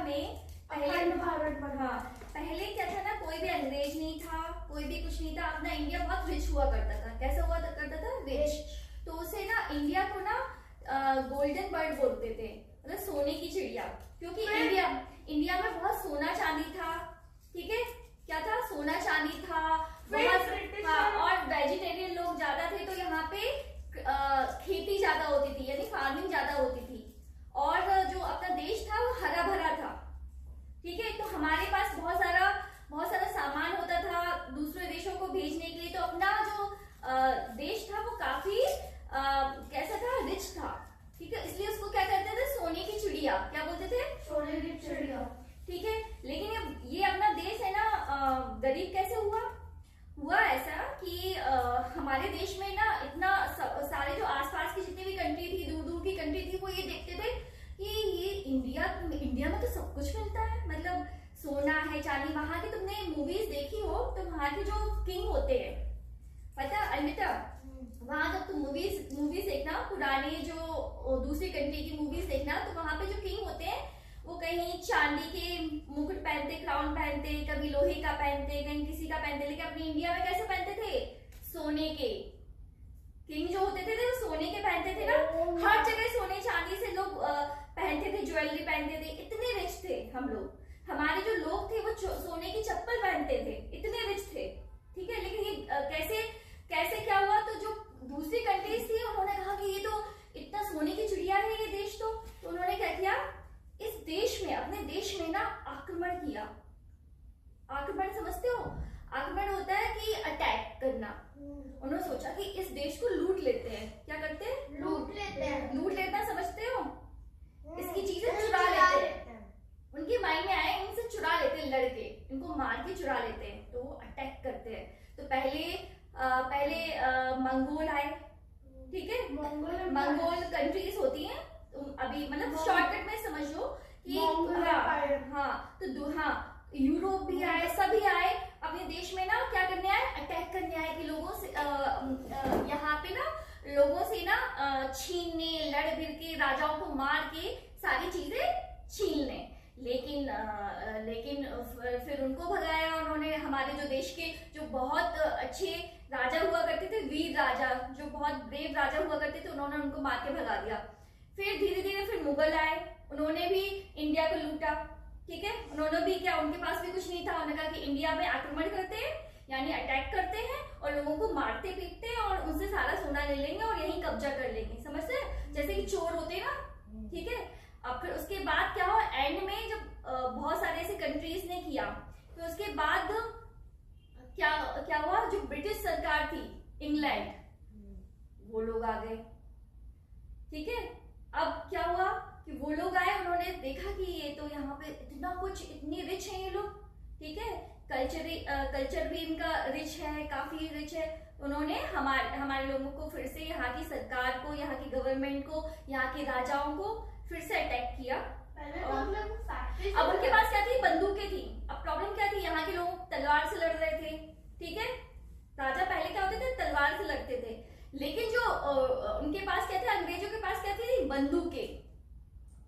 में हाँ, पहले क्या था ना, कोई भी अंग्रेज नहीं था, कोई भी कुछ नहीं था, अपना इंडिया बहुत रिच हुआ करता था। कैसा हुआ करता था? रिच। तो उसे ना इंडिया को ना गोल्डन बर्ड बोलते थे, मतलब सोने की चिड़िया, क्योंकि इंडिया में बहुत सोना चांदी था। ठीक है, क्या था? सोना चांदी था बहुत। हाँ, और वेजिटेरियन लोग ज्यादा थे, तो यहाँ पे खेती ज्यादा होती थी, यानी फार्मिंग ज्यादा होती थी, और जो अपना देश था वो हरा भरा था। ठीक है, तो हमारे पास बहुत सारा सामान होता था दूसरे देशों को भेजने के लिए। तो अपना जो देश था वो काफी कैसा था? रिच था। ठीक है, इसलिए उसको क्या कहते थे? सोने की चिड़िया। क्या बोलते थे? सोने की चिड़िया। ठीक है, लेकिन ये अपना देश है ना, गरीब कैसे हुआ ऐसा कि हमारे देश में ना इतना सारे जो आसपास की जितनी भी कंट्री थी, दूर दूर की कंट्री थी, वो ये देखते थे कि ये इंडिया में तो सब कुछ मिलता है, मतलब सोना है, चांदी। वहां की तुमने मूवीज देखी हो तो वहां के जो किंग होते हैं, पता अनिता, वहां जब तुम मूवीज देखना, पुराने जो दूसरी कंट्री की मूवीज देखना, तो वहां पे जो किंग होते हैं वो कहीं चांदी के मुकुट पहनते, क्राउन पहनते, कभी लोहे का पहनते, कहीं किसी का पहनते, लेकिन अपनी इंडिया में कैसे पहनते थे? सोने के। किंग जो होते थे वो सोने के पहनते थे ना, हर जगह सोने चांदी से लोग पहनते थे, ज्वेलरी पहनते थे, इतने रिच थे हम लोग। हमारे जो लोग थे वो सोने की चप्पल पहनते थे, इतने रिच थे। ठीक है, लेकिन ये कैसे क्या हुआ? तो जो दूसरी कंट्रीज थी उन्होंने कहा कि ये तो इतना सोने की चिड़िया है ये देश, तो उन्होंने क्या किया? इस देश में, अपने देश में ना आक्रमण किया। आक्रमण समझते हो? आक्रमण होता है कि अटैक करना। उन्होंने सोचा कि इस देश को लूट लेते हैं। क्या करते हैं? लूट लेते हैं, समझते हो? इसकी चीजें चुरा लेते हैं। उनके माइंड में आया इनसे चुरा लेते हैं, लड़के इनको मार के चुरा लेते हैं, तो वो अटैक करते हैं। तो पहले मंगोल आए। ठीक है, मंगोल कंट्रीज होती हैं, अभी मतलब शॉर्टकट में समझ लो कि यूरोप भी आए, सभी आए अपने देश में ना, क्या करने आए? अटैक करने आए कि लोगों से यहाँ पे ना लोगों से ना छीनने, लड़ भिड़ के, राजाओं को मार के सारी चीजें छीन लें। लेकिन फिर उनको भगाया उन्होंने। हमारे जो देश के जो बहुत अच्छे राजा हुआ करते थे, वीर राजा, जो बहुत ब्रेव राजा हुआ करते थे, उन्होंने उनको मार के भगा दिया। फिर धीरे धीरे फिर मुगल आए, उन्होंने भी इंडिया को लूटा। ठीक है, उन्होंने भी क्या, उनके पास भी कुछ नहीं था, उन्होंने कहा कि इंडिया में आक्रमण करते हैं, यानी अटैक करते हैं और लोगों को मारते पीटते हैं और उनसे सारा सोना ले लेंगे और यही कब्जा कर लेंगे। समझते हैं? जैसे कि चोर होते हैं ना। ठीक है, अब फिर उसके बाद क्या हुआ? एंड में जब बहुत सारे ऐसे कंट्रीज ने किया, तो उसके बाद क्या हुआ? जो ब्रिटिश सरकार थी, इंग्लैंड, वो लोग आ गए। ठीक है, अब क्या हुआ कि वो लोग आए, उन्होंने देखा कि ये तो यहाँ पे इतना कुछ, इतनी रिच है ये लोग। ठीक है, कल्चर भी इनका रिच है, काफी रिच है। उन्होंने हमारे लोगों को फिर से, यहाँ की सरकार को, यहाँ की गवर्नमेंट को, यहाँ के राजाओं को फिर से अटैक किया। अब उनके पास क्या थी? बंदूकें थी। अब प्रॉब्लम क्या थी? यहाँ के लोग तलवार से लड़ रहे थे। ठीक है, राजा पहले क्या होते थे? तलवार से लड़ते थे, लेकिन जो उनके पास क्या थे? अंग्रेजों के पास क्या थी? बंदूकें।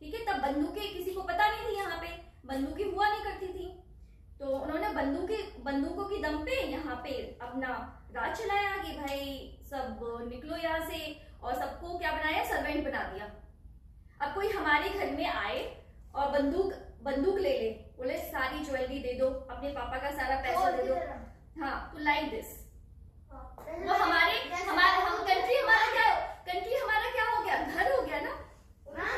ठीक है, तब बंदूकें किसी को पता नहीं थी, यहाँ पे बंदूकें हुआ नहीं करती थी, तो उन्होंने बंदूकों की दम पे यहाँ पे अपना राज चलाया कि भाई सब निकलो यहाँ से, और सबको क्या बनाया? सर्वेंट बना दिया। अब कोई हमारे घर में आए और बंदूक ले ले, बोले सारी ज्वेलरी दे दो, अपने पापा का सारा पैसा दे दो, हाँ, तो लाइक दिस, वो हमारे